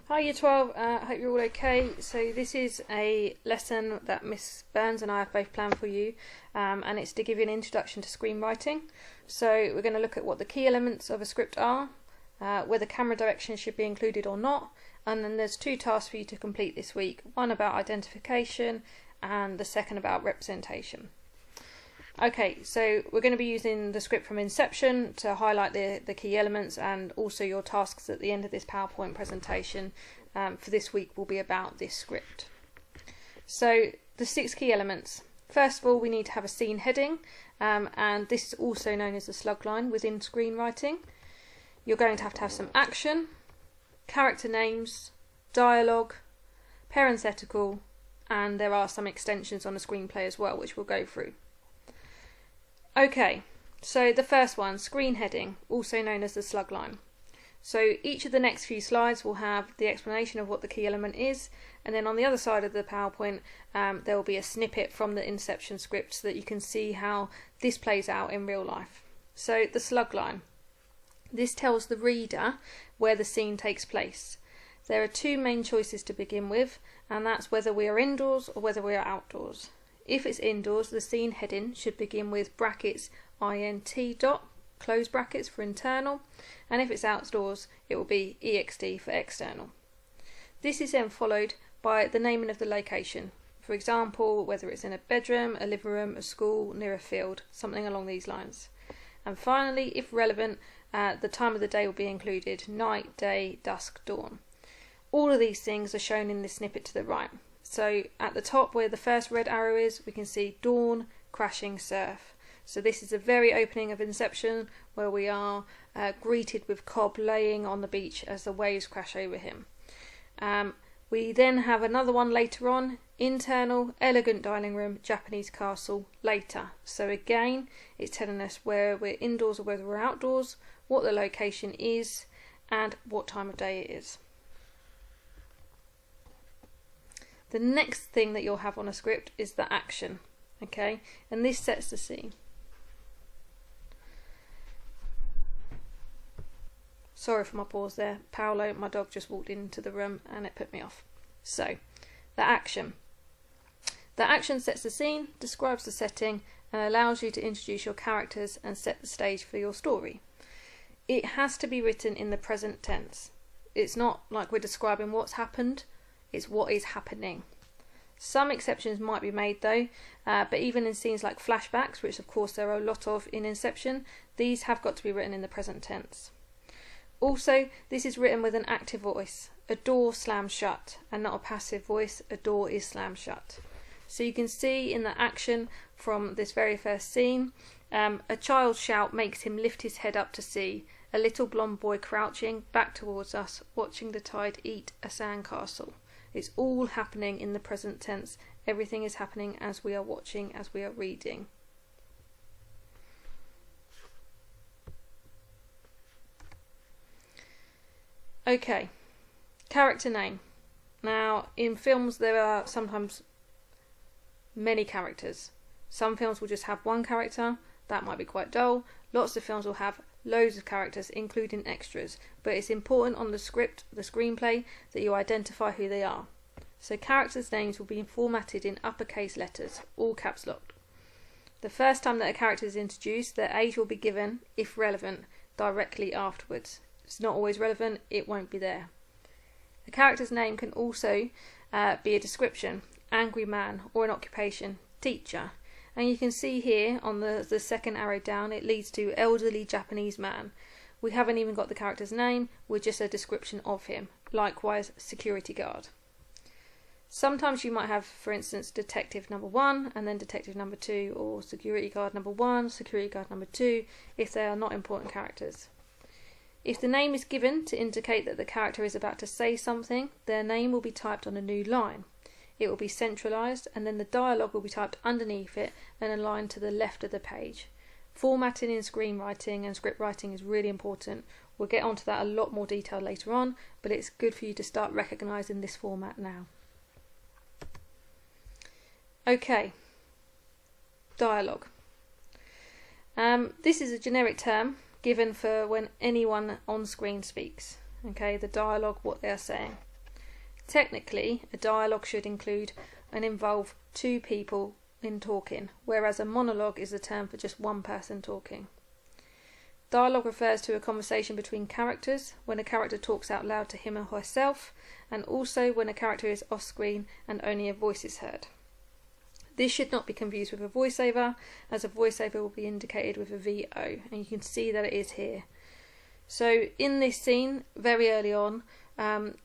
Hi Year 12, hope you're all okay. So this is a lesson that Miss Burns and I have both planned for you, and it's to give you an introduction to screenwriting. So we're going to look at what the key elements of a script are, whether camera direction should be included or not, and then there's two tasks for you to complete this week, one about identification and the second about representation. Okay, so we're going to be using the script from Inception to highlight the key elements, and also your tasks at the end of this PowerPoint presentation for this week will be about this script. So the 6 key elements. First of all, we need to have a scene heading, and this is also known as the slug line within screenwriting. You're going to have some action, character names, dialogue, parenthetical, and there are some extensions on the screenplay as well, which we'll go through. Okay, so the first one, screen heading, also known as the slug line. So each of the next few slides will have the explanation of what the key element is, and then on the other side of the PowerPoint there will be a snippet from the Inception script so that you can see how this plays out in real life. So the slug line. This tells the reader where the scene takes place. There are 2 main choices to begin with, and that's whether we are indoors or whether we are outdoors. If it's indoors, the scene heading should begin with brackets int dot, close brackets for internal, and if it's outdoors, it will be ext for external. This is then followed by the naming of the location. For example, whether it's in a bedroom, a living room, a school, near a field, something along these lines. And finally, if relevant, the time of the day will be included: night, day, dusk, dawn. All of these things are shown in this snippet to the right. So at the top where the first red arrow is, we can see dawn, crashing surf. So this is the very opening of Inception, where we are greeted with Cobb laying on the beach as the waves crash over him. We then have another one later on, internal, elegant dining room, Japanese castle, later. So again, it's telling us where we're indoors or whether we're outdoors, what the location is, and what time of day it is. The next thing that you'll have on a script is the action, okay? And this sets the scene. Sorry for my pause there. Paolo, my dog, just walked into the room and it put me off. So, the action. The action sets the scene, describes the setting, and allows you to introduce your characters and set the stage for your story. It has to be written in the present tense. It's not like we're describing what's happened. It's what is happening. Some exceptions might be made though, but even in scenes like flashbacks, which of course there are a lot of in Inception, these have got to be written in the present tense. Also, this is written with an active voice. A door slams shut, and not a passive voice. A door is slammed shut. So you can see in the action from this very first scene, a child's shout makes him lift his head up to see a little blonde boy crouching back towards us, watching the tide eat a sandcastle. It's all happening in the present tense. Everything is happening as we are watching, as we are reading. Okay, character name. Now, in films there are sometimes many characters. Some films will just have one character. That might be quite dull. Lots of films will have loads of characters, including extras, but it's important on the script, the screenplay, that you identify who they are. So characters' names will be formatted in uppercase letters, all caps locked. The first time that a character is introduced, their age will be given, if relevant, directly afterwards. If it's not always relevant, it won't be there. A character's name can also be a description: angry man, or an occupation: teacher. And you can see here on the second arrow down, it leads to elderly Japanese man. We haven't even got the character's name, we're just a description of him. Likewise, security guard. Sometimes you might have, for instance, detective number 1 and then detective number 2, or security guard number 1, security guard number 2, if they are not important characters. If the name is given to indicate that the character is about to say something, their name will be typed on a new line. It will be centralised, and then the dialogue will be typed underneath it and aligned to the left of the page. Formatting in screenwriting and script writing is really important. We'll get onto that a lot more detail later on, but it's good for you to start recognising this format now. Okay, dialogue. This is a generic term given for when anyone on screen speaks. Okay, the dialogue, what they are saying. Technically, a dialogue should include and involve two people in talking, whereas a monologue is a term for just one person talking. Dialogue refers to a conversation between characters, when a character talks out loud to him or herself, and also when a character is off screen and only a voice is heard. This should not be confused with a voiceover, as a voiceover will be indicated with a VO, and you can see that it is here. So in this scene, very early on,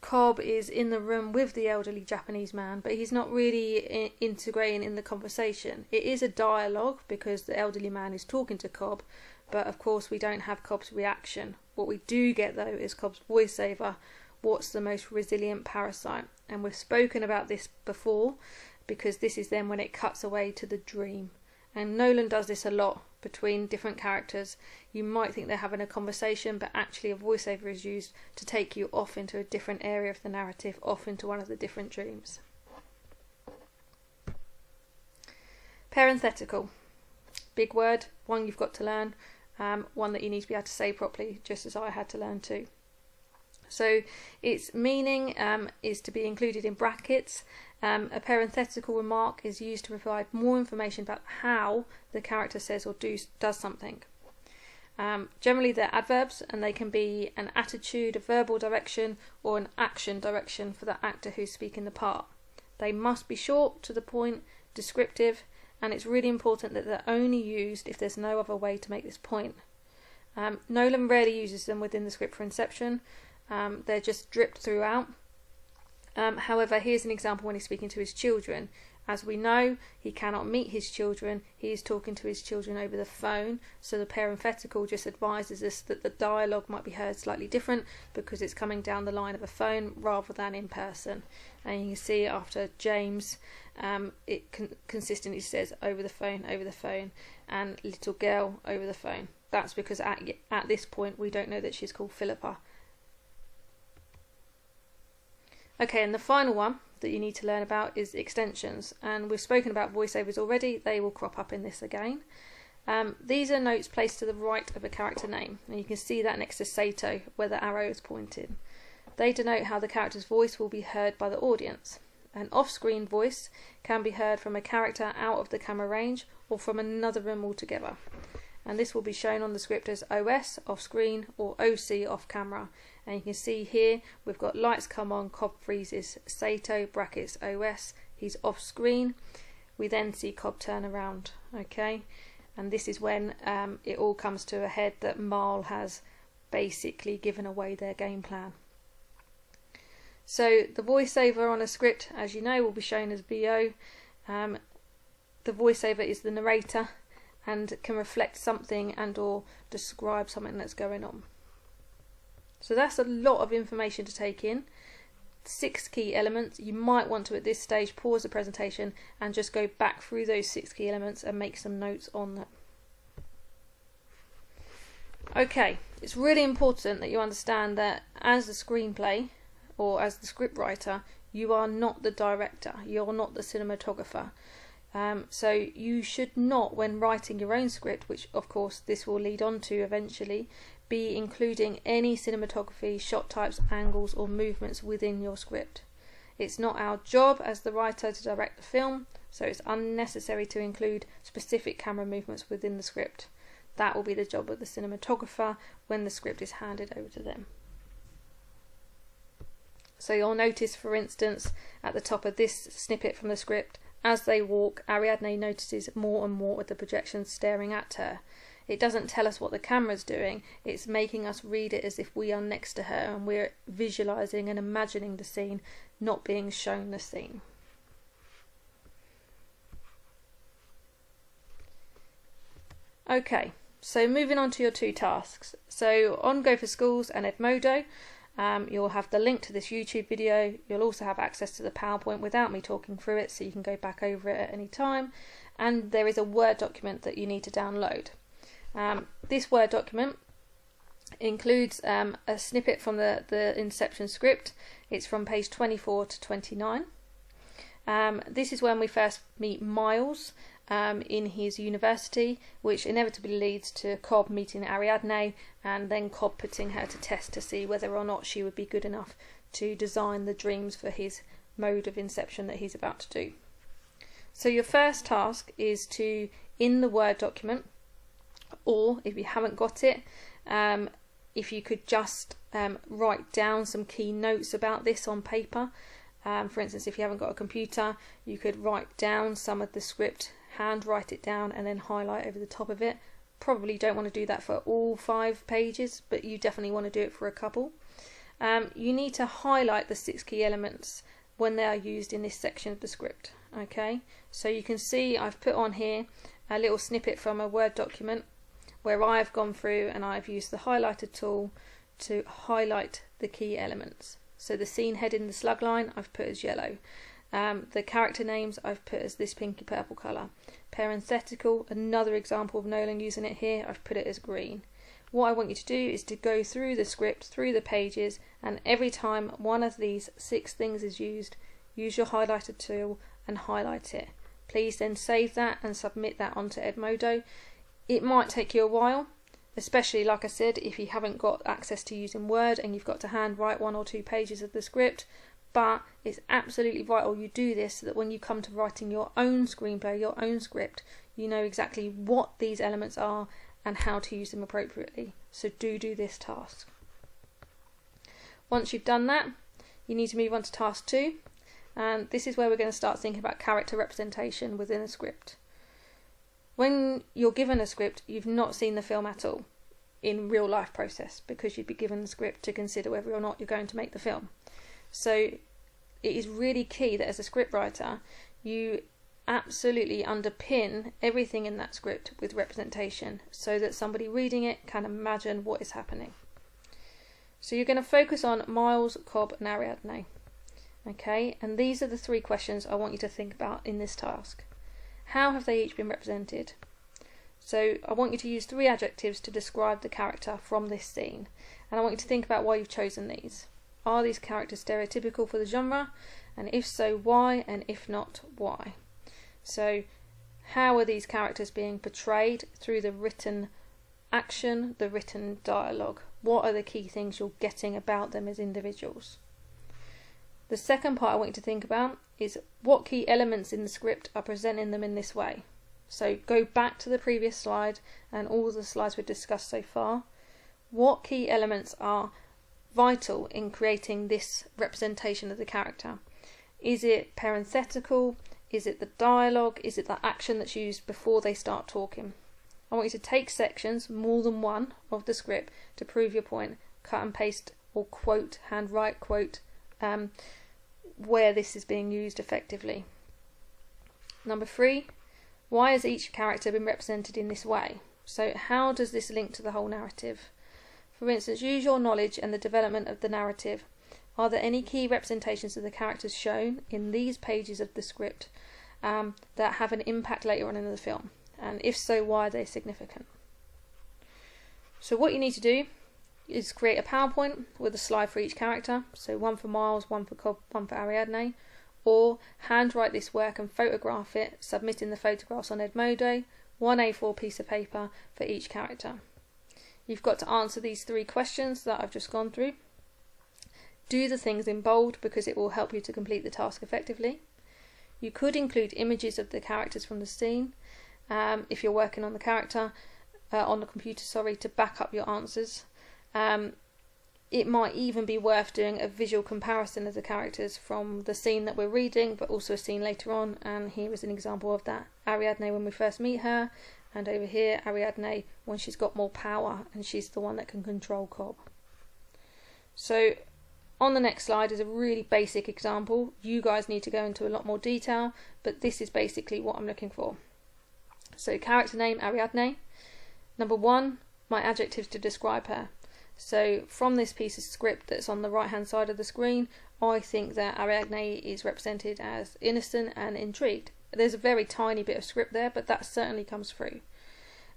Cobb is in the room with the elderly Japanese man, but he's not really integrating in the conversation. It is a dialogue because the elderly man is talking to Cobb, but of course we don't have Cobb's reaction. What we do get though is Cobb's voiceover, what's the most resilient parasite? And we've spoken about this before, because this is then when it cuts away to the dream. And Nolan does this a lot between different characters. You might think they're having a conversation, but actually a voiceover is used to take you off into a different area of the narrative, off into one of the different dreams. Parenthetical. Big word, one you've got to learn, one that you need to be able to say properly, just as I had to learn too. So its meaning is to be included in brackets. A parenthetical remark is used to provide more information about how the character says or does something. Generally they're adverbs, and they can be an attitude, a verbal direction, or an action direction for the actor who's speaking the part. They must be short, to the point, descriptive, and it's really important that they're only used if there's no other way to make this point. Nolan rarely uses them within the script for Inception. They're just dripped throughout. However, here's an example when he's speaking to his children. As we know, he cannot meet his children. He is talking to his children over the phone, so the parenthetical just advises us that the dialogue might be heard slightly different because it's coming down the line of a phone rather than in person. And you can see after James, it consistently says over the phone, and little girl over the phone. That's because at this point we don't know that she's called Philippa. Okay, and the final one that you need to learn about is extensions, and we've spoken about voiceovers already. They will crop up in this again. These are notes placed to the right of a character name, and you can see that next to Sato where the arrow is pointed. They denote how the character's voice will be heard by the audience. An off-screen voice can be heard from a character out of the camera range or from another room altogether, and this will be shown on the script as OS, off-screen, or OC, off-camera. And you can see here we've got lights come on, Cobb freezes, Sato brackets OS, he's off screen. We then see Cobb turn around, okay, and this is when it all comes to a head that Marl has basically given away their game plan. So the voiceover on a script, as you know, will be shown as VO. The voiceover is the narrator and can reflect something and or describe something that's going on. So that's a lot of information to take in. 6 key elements. You might want to at this stage pause the presentation and just go back through those 6 key elements and make some notes on them. Okay, it's really important that you understand that as a screenplay or as the script writer, you are not the director, you're not the cinematographer. So you should not, when writing your own script, which of course this will lead on to eventually, be including any cinematography, shot types, angles or movements within your script. It's not our job as the writer to direct the film, so it's unnecessary to include specific camera movements within the script. That will be the job of the cinematographer when the script is handed over to them. So you'll notice, for instance, at the top of this snippet from the script, as they walk, Ariadne notices more and more of the projections staring at her. It doesn't tell us what the camera's doing, it's making us read it as if we are next to her and we're visualising and imagining the scene, not being shown the scene. Okay, so moving on to your 2 tasks. So on Go for Schools and Edmodo, you'll have the link to this YouTube video. You'll also have access to the PowerPoint without me talking through it, so you can go back over it at any time. And there is a Word document that you need to download. This Word document includes a snippet from the Inception Script. It's from page 24 to 29. This is when we first meet Miles. in his university, which inevitably leads to Cobb meeting Ariadne and then Cobb putting her to test to see whether or not she would be good enough to design the dreams for his mode of inception that he's about to do. So your first task is to, in the Word document, or if you haven't got it, if you could just write down some key notes about this on paper. For instance, if you haven't got a computer, you could write down some of the script, hand write it down and then highlight over the top of it. Probably don't want to do that for all 5 pages, but you definitely want to do it for a couple. You need to highlight the 6 key elements when they are used in this section of the script. Okay, so you can see I've put on here a little snippet from a Word document where I've gone through and I've used the highlighter tool to highlight the key elements. So the scene heading, the slug line, I've put as yellow. The character names I've put as this pinky purple colour. Parenthetical, another example of Nolan using it here, I've put it as green. What I want you to do is to go through the script, through the pages, and every time one of these 6 things is used, use your highlighter tool and highlight it. Please then save that and submit that onto Edmodo. It might take you a while, especially like I said, if you haven't got access to using Word and you've got to hand write 1 or 2 pages of the script, but it's absolutely vital you do this so that when you come to writing your own screenplay, your own script, you know exactly what these elements are and how to use them appropriately. So do this task. Once you've done that, you need to move on to task 2, and this is where we're going to start thinking about character representation within a script. When you're given a script, you've not seen the film at all in real life process, because you'd be given the script to consider whether or not you're going to make the film. So it is really key that as a scriptwriter you absolutely underpin everything in that script with representation so that somebody reading it can imagine what is happening. So you're going to focus on Miles, Cobb and Ariadne. Okay, and these are the 3 questions I want you to think about in this task. How have they each been represented? So I want you to use 3 adjectives to describe the character from this scene, and I want you to think about why you've chosen these. Are these characters stereotypical for the genre? And if so, why? And if not, why? So how are these characters being portrayed through the written action, the written dialogue? What are the key things you're getting about them as individuals? The second part I want you to think about is what key elements in the script are presenting them in this way. So go back to the previous slide and all the slides we've discussed so far. What key elements are vital in creating this representation of the character? Is it parenthetical? Is it the dialogue? Is it the action that's used before they start talking? I want you to take sections, more than one, of the script to prove your point. Cut and paste or quote, handwrite quote, where this is being used effectively. Number 3, why has each character been represented in this way? So how does this link to the whole narrative? For instance, use your knowledge and the development of the narrative. Are there any key representations of the characters shown in these pages of the script that have an impact later on in the film? And if so, why are they significant? So what you need to do is create a PowerPoint with a slide for each character. So 1 for Miles, 1 for Cobb, 1 for Ariadne. Or handwrite this work and photograph it, submitting the photographs on Edmodo, 1 A4 piece of paper for each character. You've got to answer these 3 questions that I've just gone through. Do the things in bold because it will help you to complete the task effectively. You could include images of the characters from the scene if you're working on the character, on the computer, to back up your answers. It might even be worth doing a visual comparison of the characters from the scene that we're reading, but also a scene later on, and here is an example of that. Ariadne when we first meet her, and over here Ariadne when she's got more power and she's the one that can control Cobb. So on the next slide is a really basic example. You guys need to go into a lot more detail, but this is basically what I'm looking for. So character name Ariadne. Number 1, my adjectives to describe her. So from this piece of script that's on the right hand side of the screen, I think that Ariadne is represented as innocent and intrigued. There's a very tiny bit of script there, but that certainly comes through.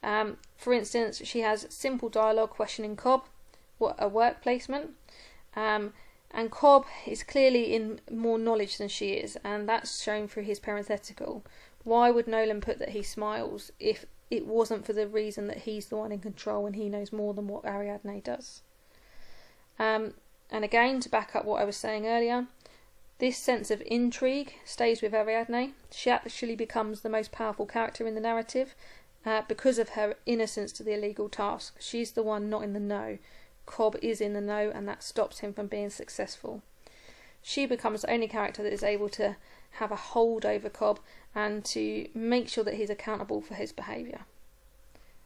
For instance, she has simple dialogue questioning Cobb, what a work placement, and Cobb is clearly in more knowledge than she is, and that's shown through his parenthetical, Why would Nolan put that he smiles if it wasn't for the reason that he's the one in control and he knows more than what Ariadne does? And again, to back up what I was saying earlier, this sense of intrigue stays with Ariadne. She actually becomes the most powerful character in the narrative because of her innocence to the illegal task. She's the one not in the know. Cobb is in the know, and that stops him from being successful. She becomes the only character that is able to have a hold over Cobb and to make sure that he's accountable for his behaviour.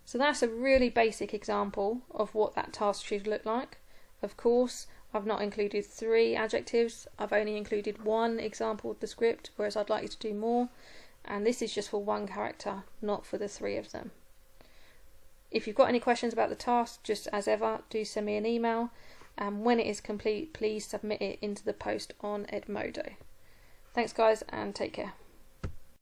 So that's a really basic example of what that task should look like. Of course, I've not included 3 adjectives. I've only included 1 example of the script, whereas I'd like you to do more. And this is just for 1 character, not for the 3 of them. If you've got any questions about the task, just as ever, do send me an email. And when it is complete, please submit it into the post on Edmodo. Thanks guys, and take care.